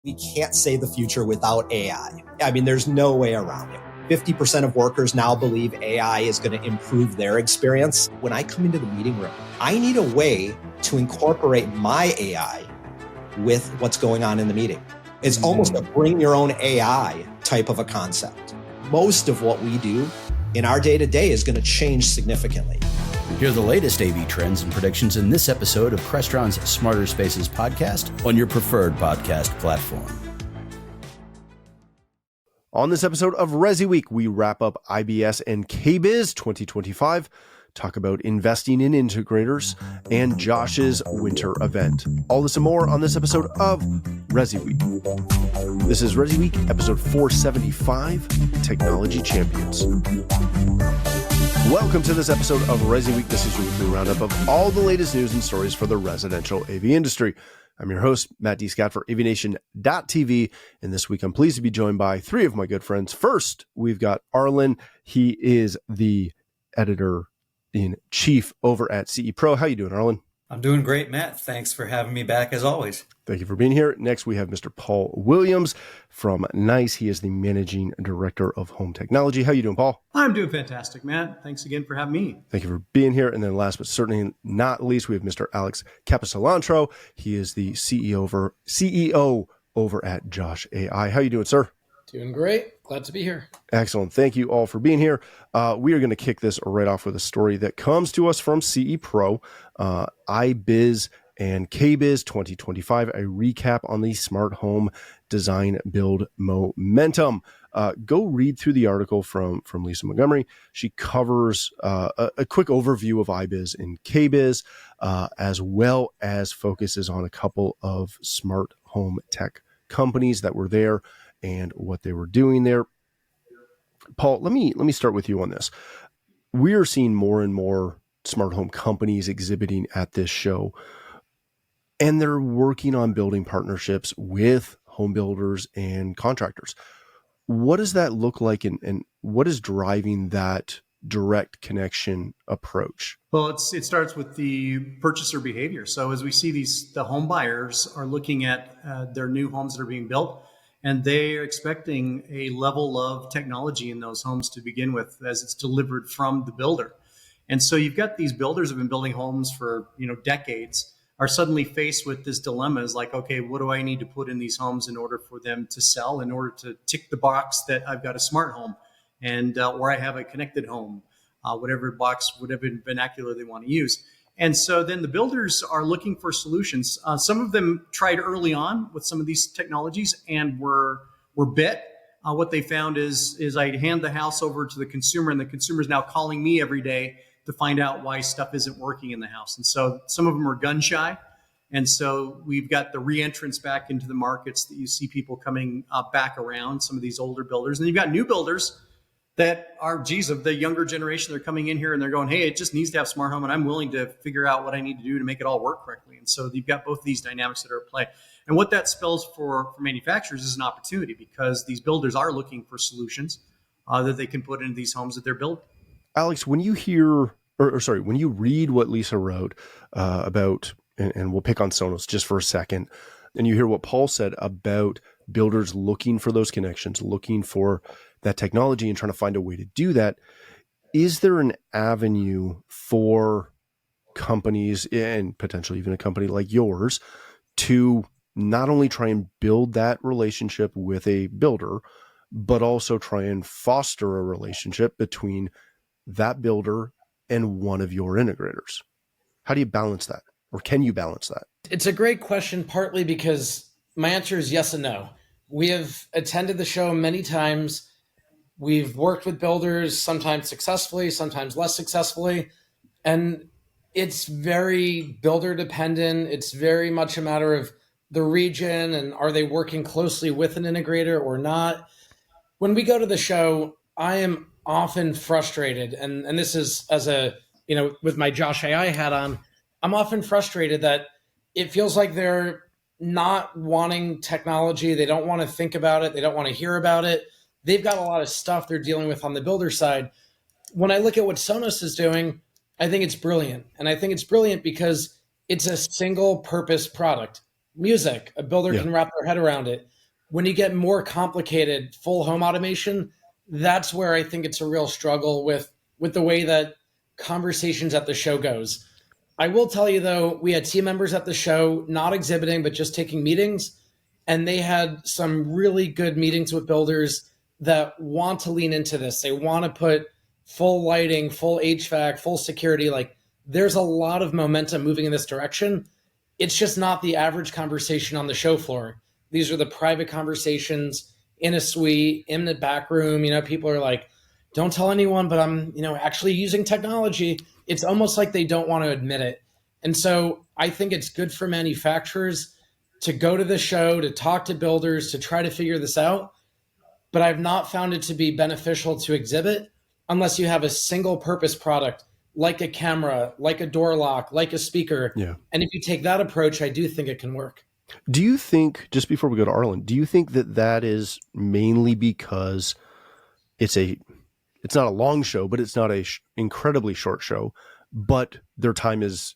We can't say the future without AI. I mean, there's no way around it. 50% of workers now believe AI is going to improve their experience. When I come into the meeting room, I need a way to incorporate my AI with what's going on in the meeting. It's almost a bring your own AI type of a concept. Most of what we do in our day-to-day is going to change significantly. Hear the latest AV trends and predictions in this episode of Crestron's Smarter Spaces podcast on your preferred podcast platform. On this episode of ResiWeek, we wrap up IBS and KBIS 2025, talk about investing in integrators, and Josh's winter event. All this and more on this episode of ResiWeek. This is ResiWeek, episode 475, Technology Champions. Welcome to this episode of ResiWeek. This is your weekly roundup of all the latest news and stories for the residential AV industry. I'm your host, Matt D. Scott for AVNation.tv, and this week I'm pleased to be joined by three of my good friends. First, we've got Arlen. He is the editor-in-chief over at CE Pro. How you doing, Arlen? I'm doing great, Matt. Thanks for having me back as always. Thank you for being here. Next, we have Mr. Paul Williams from NICE. He is the Managing Director of Home Technology. How you doing, Paul? I'm doing fantastic, Matt. Thanks again for having me. Thank you for being here. And then last but certainly not least, we have Mr. Alex Capecelatro. He is the CEO over at Josh.ai. How you doing, sir? Doing great. Glad to be here. Excellent. Thank you all for being here. We are going to kick this right off with a story that comes to us from CE Pro, IBIS and KBIS 2025, a recap on the smart home design build momentum. Go read through the article from Lisa Montgomery. She covers a quick overview of IBIS and KBIS, as well as focuses on a couple of smart home tech companies that were there and what they were doing there. Paul, let me start with you on this. We are seeing more and more smart home companies exhibiting at this show, and they're working on building partnerships with home builders and contractors. What does that look like, and what is driving that direct connection approach? Well, it starts with the purchaser behavior. So as we see the home buyers are looking at their new homes that are being built, and they're expecting a level of technology in those homes to begin with as it's delivered from the builder. And so you've got these builders who have been building homes for decades, are suddenly faced with this dilemma is like, okay, what do I need to put in these homes in order for them to sell, in order to tick the box that I've got a smart home and or I have a connected home, whatever vernacular they want to use. And so then the builders are looking for solutions. Some of them tried early on with some of these technologies and were bit. What they found is I hand the house over to the consumer, and the consumer is now calling me every day to find out why stuff isn't working in the house. And so some of them are gun shy. And so we've got the re-entrance back into the markets that you see people coming back around, some of these older builders. And you've got new builders that are, of the younger generation. They're coming in here and they're going, hey, it just needs to have smart home, and I'm willing to figure out what I need to do to make it all work correctly. And so you've got both these dynamics that are at play. And what that spells for manufacturers is an opportunity, because these builders are looking for solutions that they can put into these homes that they're building. Alex, when you hear, when you read what Lisa wrote about, and we'll pick on Sonos just for a second, and you hear what Paul said about builders looking for those connections, looking for that technology and trying to find a way to do that, is there an avenue for companies, and potentially even a company like yours, to not only try and build that relationship with a builder, but also try and foster a relationship between that builder and one of your integrators? How do you balance that? Or can you balance that? It's a great question, partly because my answer is yes and no. We have attended the show many times. We've worked with builders, sometimes successfully, sometimes less successfully. And it's very builder dependent. It's very much a matter of the region and are they working closely with an integrator or not. When we go to the show, I am often frustrated. And this is with my Josh.ai hat on, I'm often frustrated that it feels like they're not wanting technology. They don't want to think about it. They don't want to hear about it. They've got a lot of stuff they're dealing with on the builder side. When I look at what Sonos is doing, I think it's brilliant. And I think it's brilliant because it's a single purpose product. music. A builder can wrap their head around it. When you get more complicated, full home automation, that's where I think it's a real struggle with the way that conversations at the show goes. I will tell you, though, we had team members at the show, not exhibiting, but just taking meetings. And they had some really good meetings with builders that want to lean into this. They want to put full lighting, full HVAC, full security. Like, there's a lot of momentum moving in this direction. It's just not the average conversation on the show floor. These are the private conversations in a suite, in the back room. People are like, don't tell anyone, but I'm, actually using technology. It's almost like they don't want to admit it. And so I think it's good for manufacturers to go to the show, to talk to builders, to try to figure this out. But I've not found it to be beneficial to exhibit unless you have a single purpose product, like a camera, like a door lock, like a speaker. Yeah. And if you take that approach, I do think it can work. Do you think, just before we go to Arlen, do you think that is mainly because it's not a long show, but it's not a incredibly short show, but their time is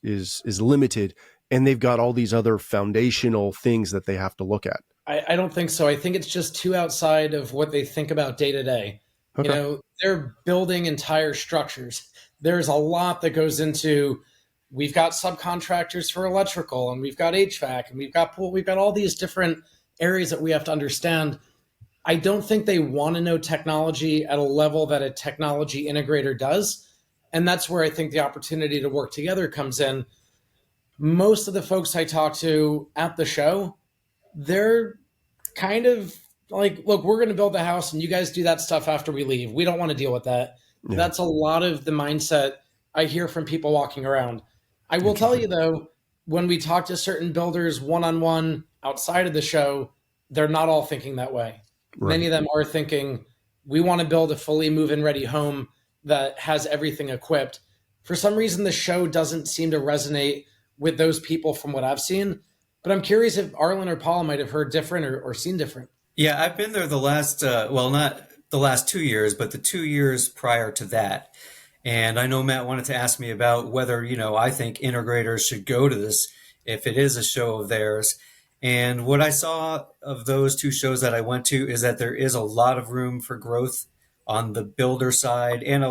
limited, and they've got all these other foundational things that they have to look at? I don't think so. I think it's just too outside of what they think about day to day. Okay. They're building entire structures. There's a lot that goes into, we've got subcontractors for electrical, and we've got HVAC, and we've got pool. We've got all these different areas that we have to understand. I don't think they want to know technology at a level that a technology integrator does. And that's where I think the opportunity to work together comes in. Most of the folks I talk to at the show, they're kind of like, look, we're going to build the house and you guys do that stuff after we leave. We don't want to deal with that. Yeah. That's a lot of the mindset I hear from people walking around. I will tell you, though, when we talk to certain builders one-on-one outside of the show, they're not all thinking that way. Right. Many of them are thinking, we want to build a fully move-in ready home that has everything equipped. For some reason, the show doesn't seem to resonate with those people from what I've seen. But I'm curious if Arlen or Paul might have heard different or seen different. Yeah, I've been there the last, not the last 2 years, but the 2 years prior to that. And I know Matt wanted to ask me about whether, I think integrators should go to this if it is a show of theirs. And what I saw of those two shows that I went to is that there is a lot of room for growth on the builder side. And,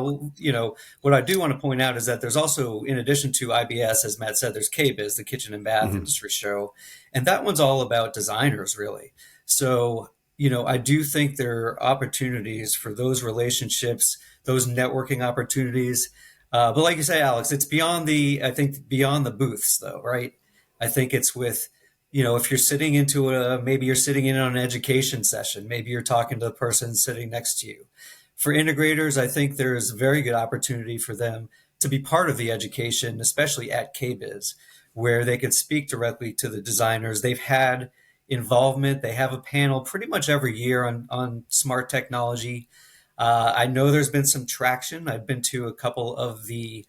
what I do want to point out is that there's also, in addition to IBS, as Matt said, there's KBIS, the Kitchen and Bath Industry Show. And that one's all about designers, really. So, I do think there are opportunities for those relationships, those networking opportunities. But like you say, Alex, it's beyond the booths, though, right? I think it's with, if you're sitting maybe you're sitting in on an education session, maybe you're talking to the person sitting next to you. For integrators, I think there's very good opportunity for them to be part of the education, especially at KBIS, where they could speak directly to the designers. They've had involvement. They have a panel pretty much every year on smart technology. I know there's been some traction. I've been to a couple of the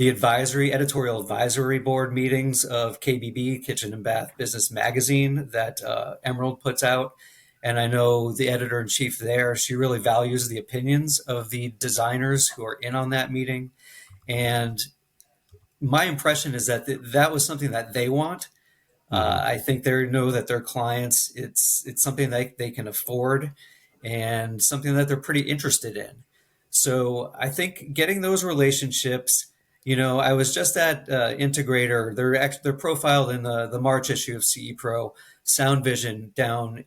editorial advisory board meetings of KBB, Kitchen and Bath Business Magazine, that Emerald puts out. And I know the editor-in-chief there, she really values the opinions of the designers who are in on that meeting. And my impression is that that was something that they want. I think they know that their clients, it's something that they can afford and something that they're pretty interested in. So I think getting those relationships, I was just at Integrator. They're profiled in the March issue of CE Pro, Sound Vision, down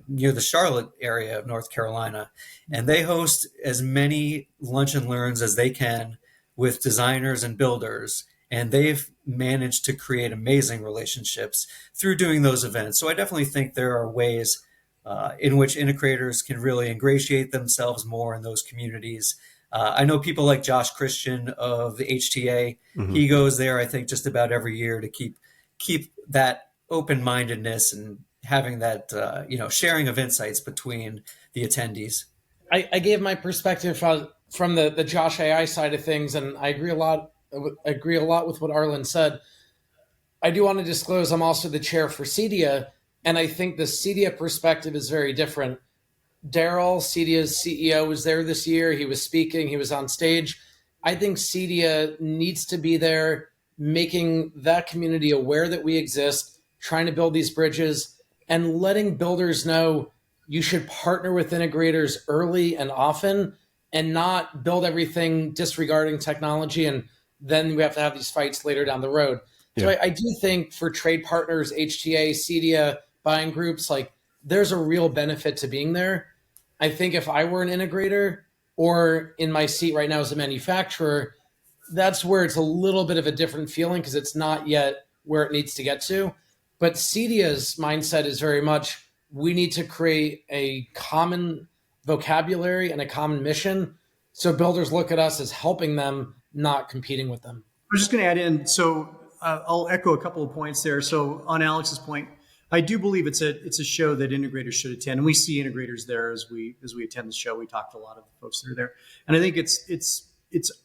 near the Charlotte area of North Carolina. And they host as many lunch and learns as they can with designers and builders. And they've managed to create amazing relationships through doing those events. So I definitely think there are ways in which integrators can really ingratiate themselves more in those communities. I know people like Josh Christian of the HTA. He goes there, I think, just about every year to keep that open-mindedness and having that, sharing of insights between the attendees. I gave my perspective from the Josh.ai side of things, and I agree a lot with what Arlen said. I do want to disclose I'm also the chair for CEDIA, and I think the CEDIA perspective is very different. Daryl, CEDIA's CEO, was there this year. He was speaking. He was on stage. I think CEDIA needs to be there making that community aware that we exist, trying to build these bridges, and letting builders know you should partner with integrators early and often and not build everything disregarding technology. And then we have to have these fights later down the road. So I do think for trade partners, HTA, CEDIA, buying groups, like there's a real benefit to being there. I think if I were an integrator or in my seat right now as a manufacturer, that's where it's a little bit of a different feeling because it's not yet where it needs to get to. But CEDIA's mindset is very much, we need to create a common vocabulary and a common mission so builders look at us as helping them, not competing with them. I was just going to add in, so I'll echo a couple of points there. So on Alex's point, I do believe it's a show that integrators should attend, and we see integrators there as we attend the show. We talk to a lot of the folks that are there, and I think it's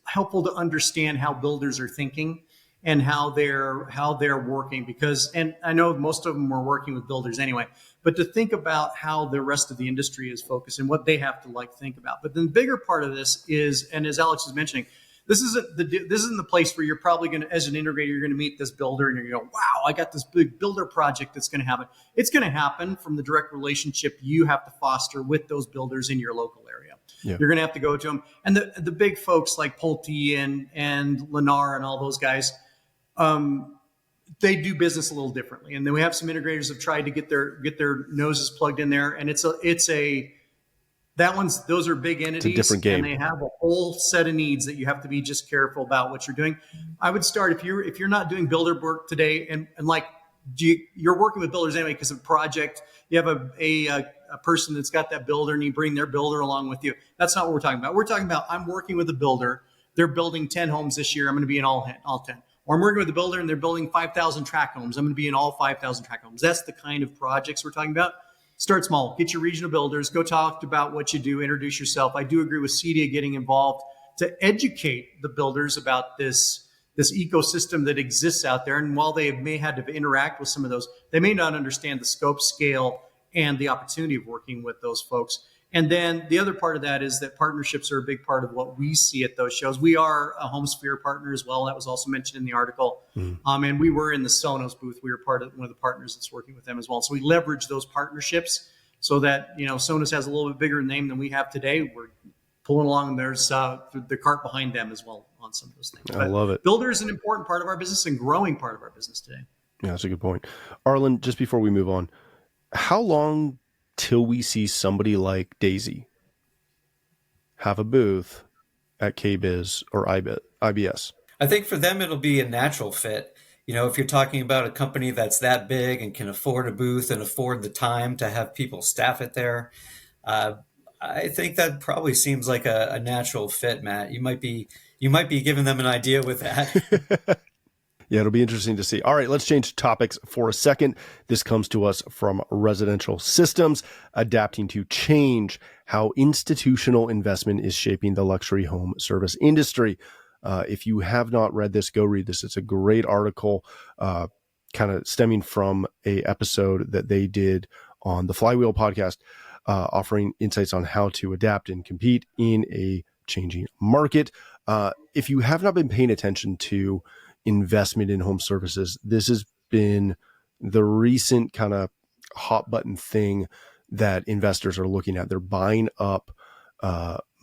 helpful to understand how builders are thinking and how they're working, because, and I know most of them are working with builders anyway, but to think about how the rest of the industry is focused and what they have to think about. But the bigger part of this is, and as Alex was mentioning, this isn't the place where you're probably going to, as an integrator, you're going to meet this builder and you're going to go, wow, I got this big builder project that's going to happen. It's going to happen from the direct relationship you have to foster with those builders in your local area. Yeah. You're going to have to go to them. And the big folks like Pulte and Lennar and all those guys, they do business a little differently. And then we have some integrators have tried to get their noses plugged in there. And those are big entities. It's a different game. And they have a whole set of needs that you have to be just careful about what you're doing. I would start, if you're not doing builder work today, and like you're working with builders anyway because of project, you have a person that's got that builder and you bring their builder along with you. That's not what we're talking about. We're talking about, I'm working with a builder. They're building 10 homes this year. I'm going to be in all 10. Or I'm working with a builder and they're building 5,000 tract homes. I'm going to be in all 5,000 tract homes. That's the kind of projects we're talking about. Start small. Get your regional builders. Go talk about what you do. Introduce yourself. I do agree with CEDIA getting involved to educate the builders about this ecosystem that exists out there. And while they may have to interact with some of those, they may not understand the scope, scale, and the opportunity of working with those folks. And then the other part of that is that partnerships are a big part of what we see at those shows. We are a HomeSphere partner as well. That was also mentioned in the article. And we were in the Sonos booth. We were part of one of the partners that's working with them as well. So we leverage those partnerships so that, Sonos has a little bit bigger name than we have today. We're pulling along, and there's the cart behind them as well on some of those things. I love it. Builder is an important part of our business and growing part of our business today. Yeah, that's a good point. Arlen, just before we move on, how long till we see somebody like Daisy have a booth at KBIS or IBS? I think for them, it'll be a natural fit. If you're talking about a company that's that big and can afford a booth and afford the time to have people staff it there, I think that probably seems like a natural fit, Matt. You might be giving them an idea with that. Yeah, it'll be interesting to see. All right, let's change topics for a second. This comes to us from Residential Systems, adapting to change, how institutional investment is shaping the luxury home service industry. If you have not read this, go read this. It's a great article, kind of stemming from a episode that they did on the Flywheel podcast, offering insights on how to adapt and compete in a changing market. If you have not been paying attention to investment in home services, this has been the recent kind of hot button thing that investors are looking at. They're buying up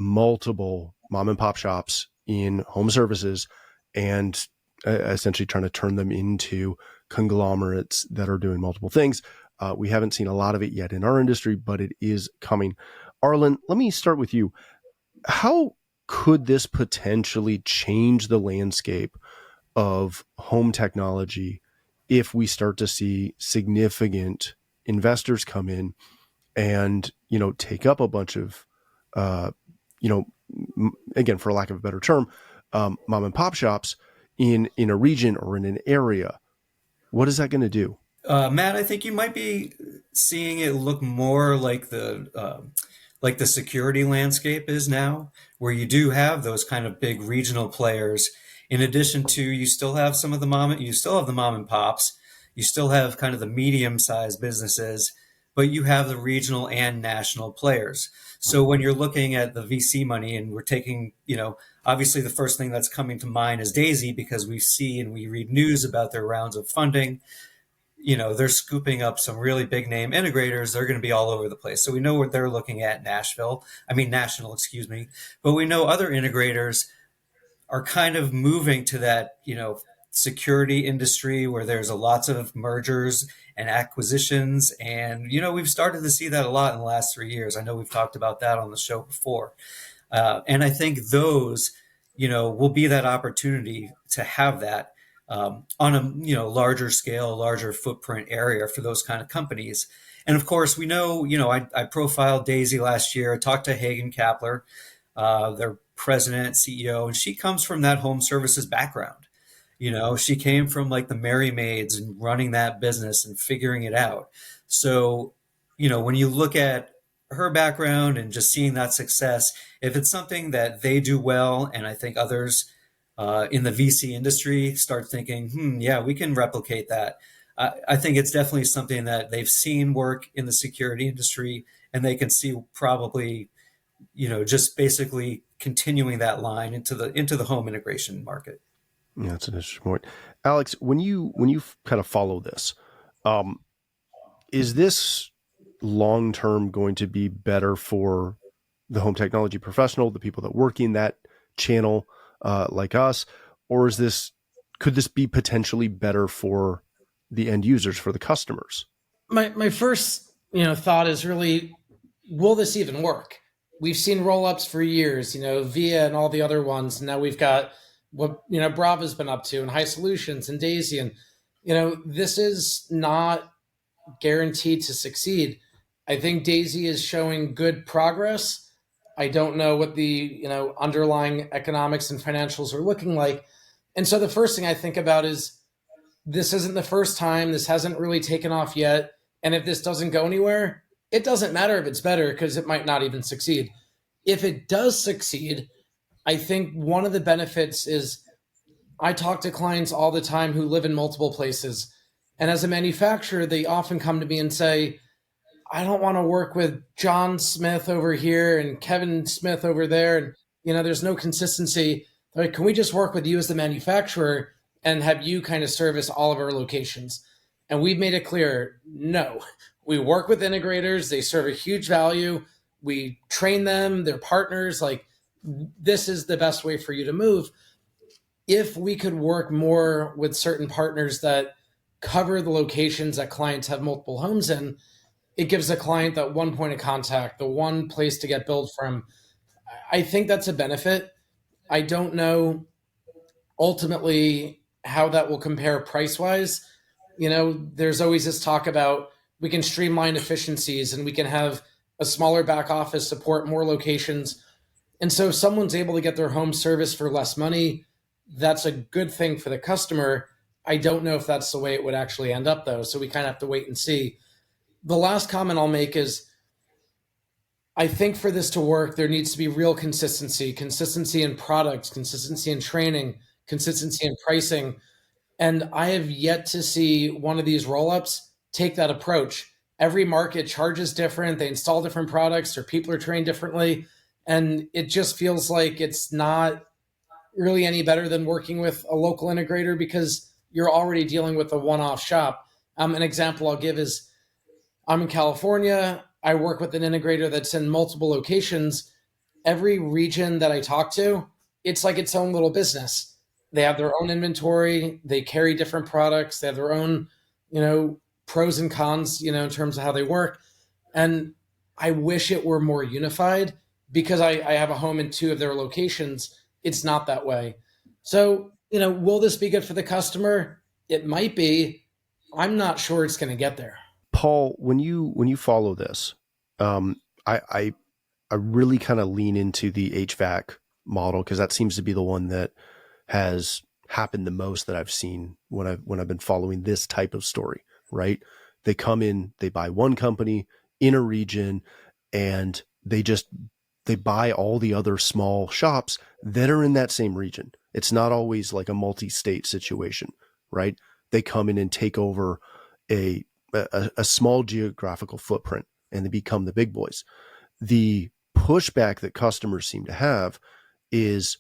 multiple mom and pop shops in home services and essentially trying to turn them into conglomerates that are doing multiple things. We haven't seen a lot of it yet in our industry, but it is coming. Arlen, let me start with you. How could this potentially change the landscape of home technology if we start to see significant investors come in and, take up a bunch of, again, for lack of a better term, mom and pop shops in a region or in an area? What is that going to do? Matt, I think you might be seeing it look more like the security landscape is now, where you do have those kind of big regional players. In addition to, you still have the mom and pops, you still have kind of the medium-sized businesses, but you have the regional and national players. So when you're looking at the VC money and we're taking, Obviously, the first thing that's coming to mind is Daisy, because we see and we read news about their rounds of funding. They're scooping up some really big name integrators. They're going to be all over the place. So we know what they're looking at national, excuse me. But we know other integrators are kind of moving to that, security industry where there's lots of mergers and acquisitions. And, we've started to see that a lot in the last 3 years. I know we've talked about that on the show before. And I think those, will be that opportunity to have that on a, larger scale, larger footprint area for those kind of companies. And of course, we know, I profiled Daisy last year. I talked to Hagen Kapler, their president, CEO, and she comes from that home services background. She came from like the Merry Maids and running that business and figuring it out. So, when you look at her background and just seeing that success, if it's something that they do well, and I think others in the VC industry start thinking, yeah, we can replicate that. I think it's definitely something that they've seen work in the security industry, and they can see probably, just basically continuing that line into the home integration market. Yeah, that's an interesting point. Alex, when you kind of follow this, is this long-term going to be better for the home technology professional, the people that work in that channel like us, or could this be potentially better for the end users, for the customers? My first thought is really, will this even work? We've seen roll-ups for years, Via and all the other ones. And now we've got what, Brava's been up to and High Solutions and Daisy. And, this is not guaranteed to succeed. I think Daisy is showing good progress. I don't know what the, underlying economics and financials are looking like. And so the first thing I think about is, this isn't the first time. This hasn't really taken off yet. And if this doesn't go anywhere, it doesn't matter if it's better, because it might not even succeed. If it does succeed, I think one of the benefits is, I talk to clients all the time who live in multiple places. And as a manufacturer, they often come to me and say, I don't want to work with John Smith over here and Kevin Smith over there. And, there's no consistency. They're like, can we just work with you as the manufacturer and have you kind of service all of our locations? And we've made it clear, no, we work with integrators. They serve a huge value. We train them, they're partners. Like, this is the best way for you to move. If we could work more with certain partners that cover the locations that clients have multiple homes in, it gives a client that one point of contact, the one place to get billed from. I think that's a benefit. I don't know ultimately how that will compare price-wise. There's always this talk about, we can streamline efficiencies and we can have a smaller back office support more locations. And so if someone's able to get their home service for less money, that's a good thing for the customer. I don't know if that's the way it would actually end up, though. So we kind of have to wait and see. The last comment I'll make is, I think for this to work, there needs to be real consistency in products, consistency in training, consistency in pricing. And I have yet to see one of these roll-ups take that approach. Every market charges different. They install different products, or people are trained differently. And it just feels like it's not really any better than working with a local integrator, because you're already dealing with a one-off shop. An example I'll give is, I'm in California. I work with an integrator that's in multiple locations. Every region that I talk to, it's like its own little business. They have their own inventory. They carry different products. They have their own, pros and cons, in terms of how they work. And I wish it were more unified, because I have a home in 2 of their locations. It's not that way. So, will this be good for the customer? It might be. I'm not sure it's going to get there. Paul, when you follow this, I really kind of lean into the HVAC model, because that seems to be the one that has happened the most that I've seen when I've been following this type of story, right? They come in, they buy one company in a region, and they buy all the other small shops that are in that same region. It's not always like a multi-state situation, right? They come in and take over a small geographical footprint, and they become the big boys. The pushback that customers seem to have is,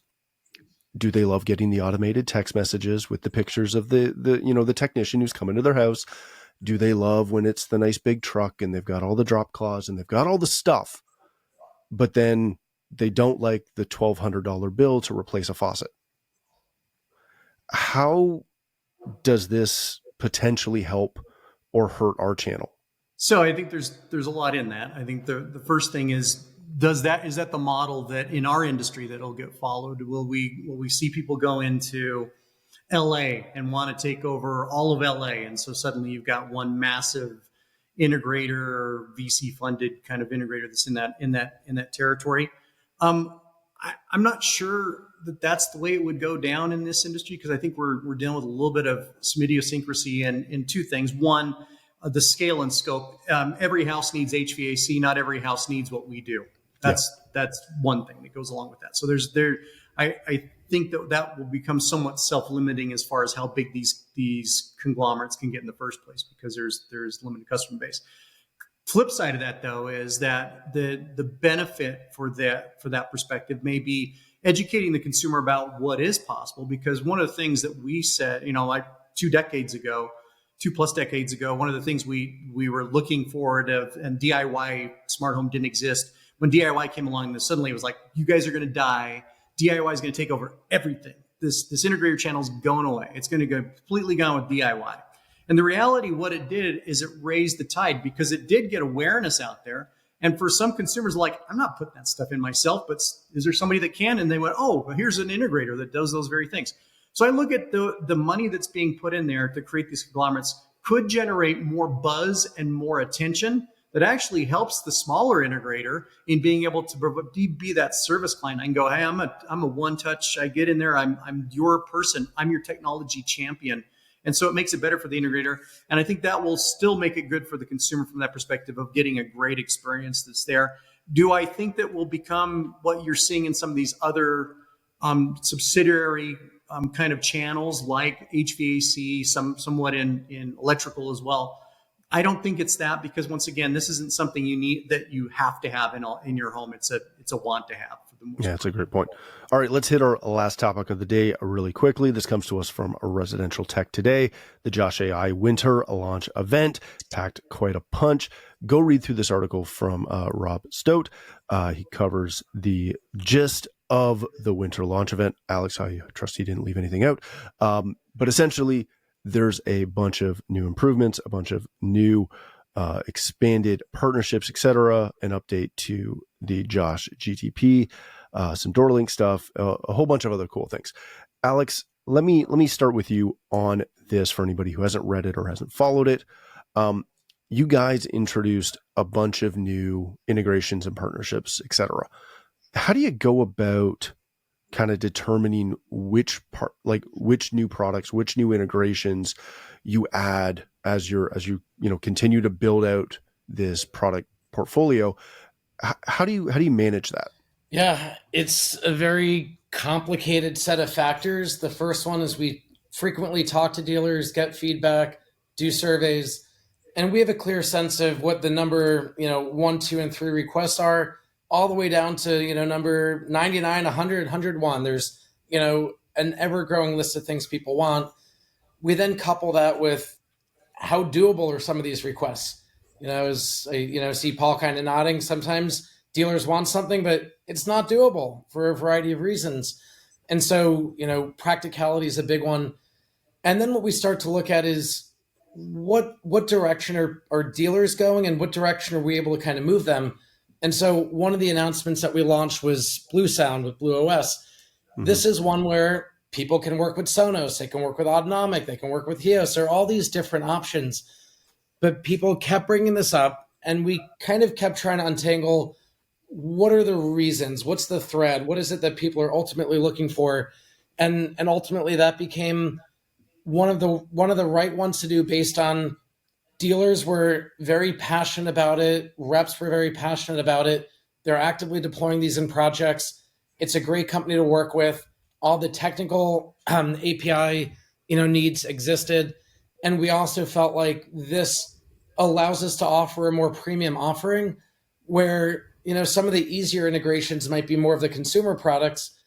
Do they love getting the automated text messages with the pictures of the technician who's coming to their house? Do they love when it's the nice big truck and they've got all the drop cloths and they've got all the stuff, but then they don't like the $1,200 bill to replace a faucet? How does this potentially help or hurt our channel? So I think there's a lot in that. I think the first thing is is that the model that in our industry that'll get followed? Will we see people go into LA and want to take over all of LA, and so suddenly you've got one massive integrator, VC funded kind of integrator that's in that territory? I'm not sure that that's the way it would go down in this industry, because I think we're dealing with a little bit of some idiosyncrasy in two things. One, the scale and scope. Every house needs HVAC. Not every house needs what we do. That's one thing that goes along with that. So I think that will become somewhat self-limiting as far as how big these conglomerates can get in the first place, because there's limited customer base. Flip side of that, though, is that the benefit for that perspective may be educating the consumer about what is possible. Because one of the things that we said, like 2+ decades ago, one of the things we were looking forward of, and DIY smart home didn't exist. When DIY came along, suddenly it was like, you guys are going to die. DIY is going to take over everything. This integrator channel is going away. It's going to go completely gone with DIY. And the reality, what it did is it raised the tide, because it did get awareness out there. And for some consumers, like, I'm not putting that stuff in myself, but is there somebody that can? And they went, oh, well, here's an integrator that does those very things. So I look at the money that's being put in there to create these conglomerates could generate more buzz and more attention that actually helps the smaller integrator in being able to be that service client. I can go, hey, I'm a one-touch. I get in there. I'm your person. I'm your technology champion. And so it makes it better for the integrator. And I think that will still make it good for the consumer from that perspective of getting a great experience that's there. Do I think that will become what you're seeing in some of these other subsidiary kind of channels like HVAC, somewhat in electrical as well? I don't think it's that, because once again, this isn't something you have to have in your home. It's a want to have for the most part. That's a great point. All right, let's hit our last topic of the day really quickly. This comes to us from a Residential Tech Today. The Josh.ai winter launch event packed quite a punch. Go read through this article from Rob Stote. He covers the gist of the winter launch event. Alex, I trust he didn't leave anything out. But essentially, there's a bunch of new improvements, a bunch of new expanded partnerships, etc., an update to the Josh GTP, some door link stuff, a whole bunch of other cool things. Alex, let me start with you on this for anybody who hasn't read it or hasn't followed it. You guys introduced a bunch of new integrations and partnerships, etc. How do you go about kind of determining which new products, which new integrations you add as you continue to build out this product portfolio? How do you manage that? Yeah, it's a very complicated set of factors. The first one is we frequently talk to dealers, get feedback, do surveys, and we have a clear sense of what the number 1, 2, and 3 requests are, all the way down to, number 99, 100, 101. There's, an ever-growing list of things people want. We then couple that with how doable are some of these requests. As I see Paul kind of nodding, sometimes dealers want something, but it's not doable for a variety of reasons. And so, practicality is a big one. And then what we start to look at is what direction are dealers going, and what direction are we able to kind of move them? And so one of the announcements that we launched was Blue Sound with Blue OS. Mm-hmm. This is one where people can work with Sonos, they can work with Autonomic, they can work with Hios. There are all these different options. But people kept bringing this up, and we kind of kept trying to untangle what are the reasons, what's the thread, what is it that people are ultimately looking for, and ultimately that became one of the right ones to do based on dealers were very passionate about it. Reps were very passionate about it. They're actively deploying these in projects. It's a great company to work with. All the technical API, needs existed. And we also felt like this allows us to offer a more premium offering where, some of the easier integrations might be more of the consumer products,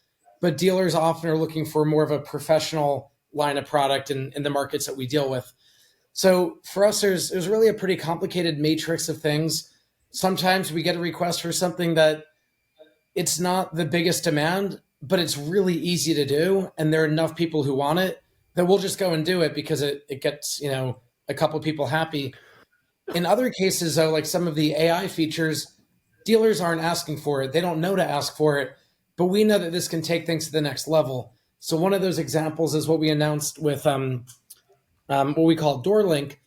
but dealers often are looking for more of a professional line of product in the markets that we deal with. So for us, there's really a pretty complicated matrix of things. Sometimes we get a request for something that it's not the biggest demand, but it's really easy to do. And there are enough people who want it that we'll just go and do it because it gets, a couple of people happy. In other cases, though, like some of the AI features, dealers aren't asking for it. They don't know to ask for it, but we know that this can take things to the next level. So one of those examples is what we announced with what we call Door Link.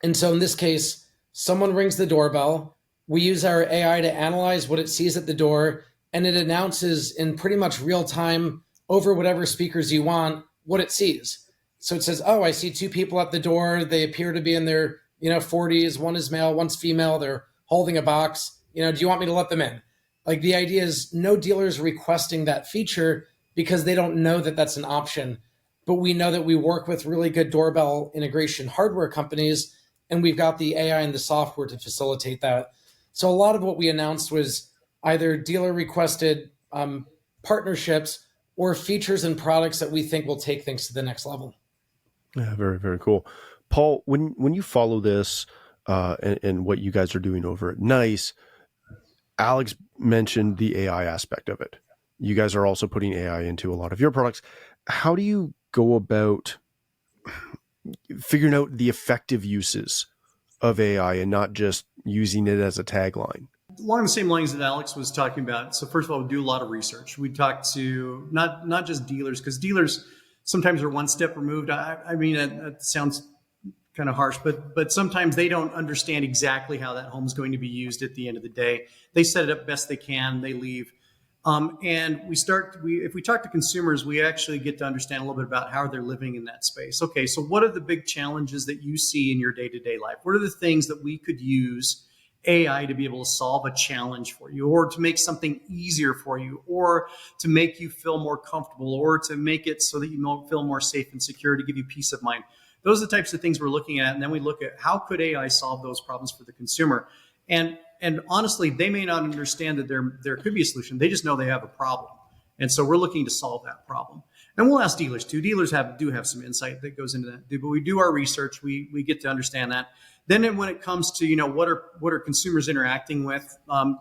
And so in this case, someone rings the doorbell. We use our AI to analyze what it sees at the door, and it announces in pretty much real time over whatever speakers you want what it sees. So it says, oh, I see two people at the door. They appear to be in their 40s. One is male, one's female. They're holding a box. Do you want me to let them in? Like, the idea is no dealers requesting that feature because they don't know that that's an option. But we know that we work with really good doorbell integration hardware companies, and we've got the AI and the software to facilitate that. So a lot of what we announced was either dealer requested partnerships or features and products that we think will take things to the next level. Yeah, very, very cool. Paul, when you follow this and what you guys are doing over at NICE, Alex mentioned the AI aspect of it. You guys are also putting AI into a lot of your products. How do you go about figuring out the effective uses of AI and not just using it as a tagline? Along the same lines that Alex was talking about. So first of all, we do a lot of research. We talk to not just dealers, because dealers sometimes are one step removed. I mean, it sounds kind of harsh, but sometimes they don't understand exactly how that home is going to be used at the end of the day. They set it up best they can, they leave. And if we talk to consumers, we actually get to understand a little bit about how they're living in that space. Okay, so what are the big challenges that you see in your day-to-day life? What are the things that we could use AI to be able to solve a challenge for you, or to make something easier for you, or to make you feel more comfortable, or to make it so that you feel more safe and secure, to give you peace of mind? Those are the types of things we're looking at. And then we look at how could AI solve those problems for the consumer. And honestly, they may not understand that there could be a solution. They just know they have a problem. And so we're looking to solve that problem. And we'll ask dealers too. Dealers do have some insight that goes into that, but we do our research. We get to understand that. Then when it comes to, what are consumers interacting with,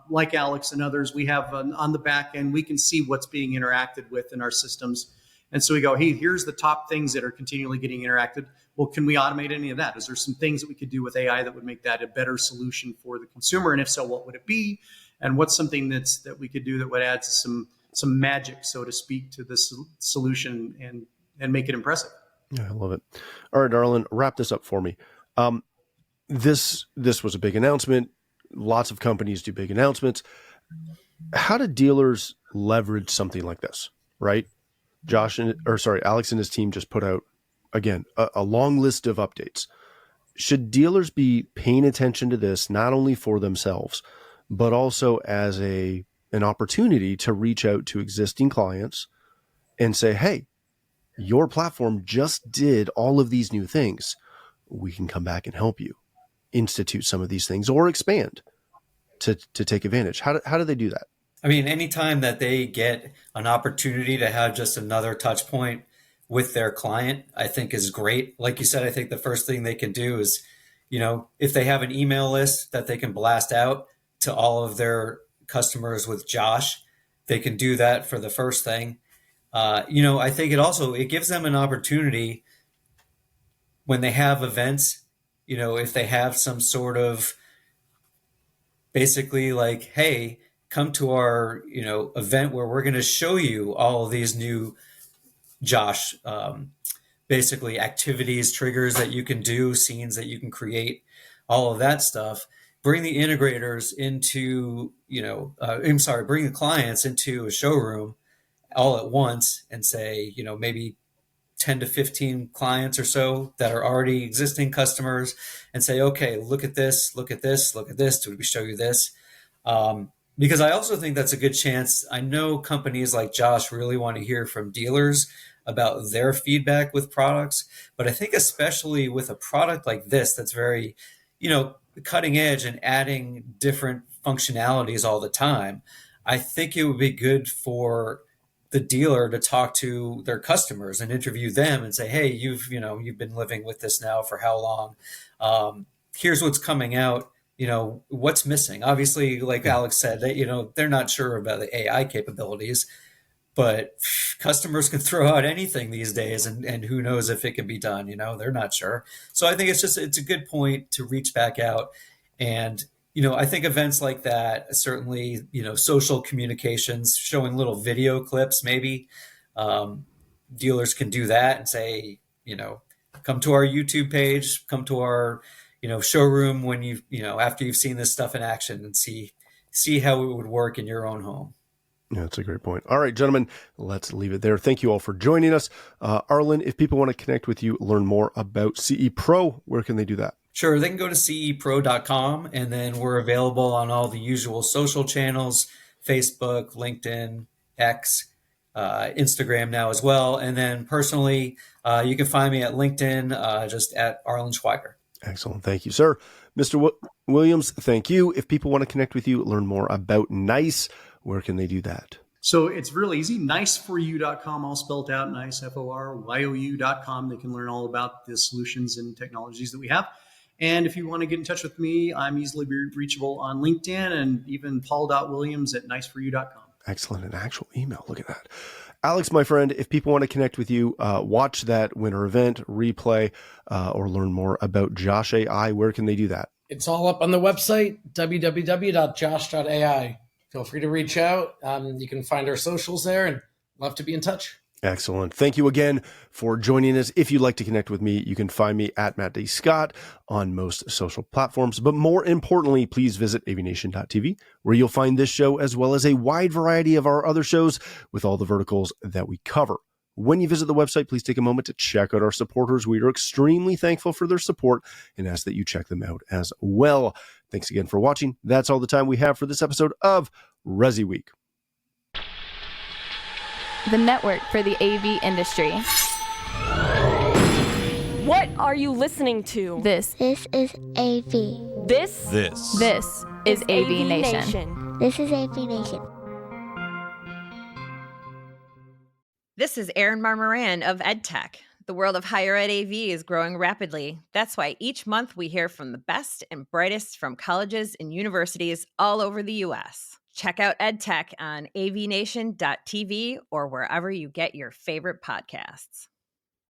like Alex and others, we have on the back end, we can see what's being interacted with in our systems. And so we go, hey, here's the top things that are continually getting interacted. Well, can we automate any of that? Is there some things that we could do with AI that would make that a better solution for the consumer? And if so, what would it be? And what's something that we could do that would add some magic, so to speak, to this solution and make it impressive? Yeah, I love it. All right, Arlen, wrap this up for me. This was a big announcement. Lots of companies do big announcements. How do dealers leverage something like this, right? Alex and his team just put out, again, a long list of updates. Should dealers be paying attention to this, not only for themselves, but also as an opportunity to reach out to existing clients and say, hey, your platform just did all of these new things. We can come back and help you institute some of these things or expand to take advantage. How do they do that? I mean, anytime that they get an opportunity to have just another touch point with their client, I think is great. Like you said, I think the first thing they can do is, if they have an email list that they can blast out to all of their customers with Josh, they can do that for the first thing. I think it gives them an opportunity when they have events, if they have some sort of basically like, hey, come to our, event where we're going to show you all of these new Josh, basically activities, triggers that you can do, scenes that you can create, all of that stuff. Bring the integrators into, bring the clients into a showroom all at once and say, maybe 10 to 15 clients or so that are already existing customers, and say, okay, look at this, look at this, look at this. Did we show you this? Because I also think that's a good chance. I know companies like Josh really want to hear from dealers about their feedback with products, but I think especially with a product like this that's very, cutting edge and adding different functionalities all the time, I think it would be good for the dealer to talk to their customers and interview them and say, hey, you've been living with this now for how long? Here's what's coming out. What's missing? Obviously, like Alex said, that, they're not sure about the AI capabilities, but customers can throw out anything these days, and who knows if it can be done, they're not sure. So I think it's a good point to reach back out. And, I think events like that, certainly, social communications, showing little video clips, maybe dealers can do that and say, come to our YouTube page, come to our, showroom when after you've seen this stuff in action, and see how it would work in your own home. Yeah, that's a great point. All right, gentlemen, let's leave it there. Thank you all for joining us. Arlen, if people want to connect with you, learn more about CE Pro, where can they do that? Sure, they can go to cepro.com, and then we're available on all the usual social channels, Facebook, LinkedIn, X, Instagram now as well. And then personally, you can find me at LinkedIn, just at Arlen Schweiger. Excellent. Thank you, sir. Mr. Williams, thank you. If people want to connect with you, learn more about NICE, where can they do that? So it's real easy. niceforyou.com, all spelled out, nice, FORYOU.com. They can learn all about the solutions and technologies that we have. And if you want to get in touch with me, I'm easily reachable on LinkedIn, and even paul.williams@niceforyou.com. Excellent. An actual email. Look at that. Alex, my friend, if people want to connect with you, watch that winter event, replay, or learn more about Josh.ai, where can they do that? It's all up on the website, www.josh.ai. Feel free to reach out. You can find our socials there, and love to be in touch. Excellent. Thank you again for joining us. If you'd like to connect with me, you can find me at Matt D. Scott on most social platforms. But more importantly, please visit AVNation.tv, where you'll find this show as well as a wide variety of our other shows with all the verticals that we cover. When you visit the website, please take a moment to check out our supporters. We are extremely thankful for their support and ask that you check them out as well. Thanks again for watching. That's all the time we have for this episode of ResiWeek, the network for the AV industry. What are you listening to? This is AV. This is AVNation. This is AVNation. This is Erin Marmoran of EdTech. The world of higher ed AV is growing rapidly. That's why each month we hear from the best and brightest from colleges and universities all over the U.S. Check out EdTech on avnation.tv or wherever you get your favorite podcasts.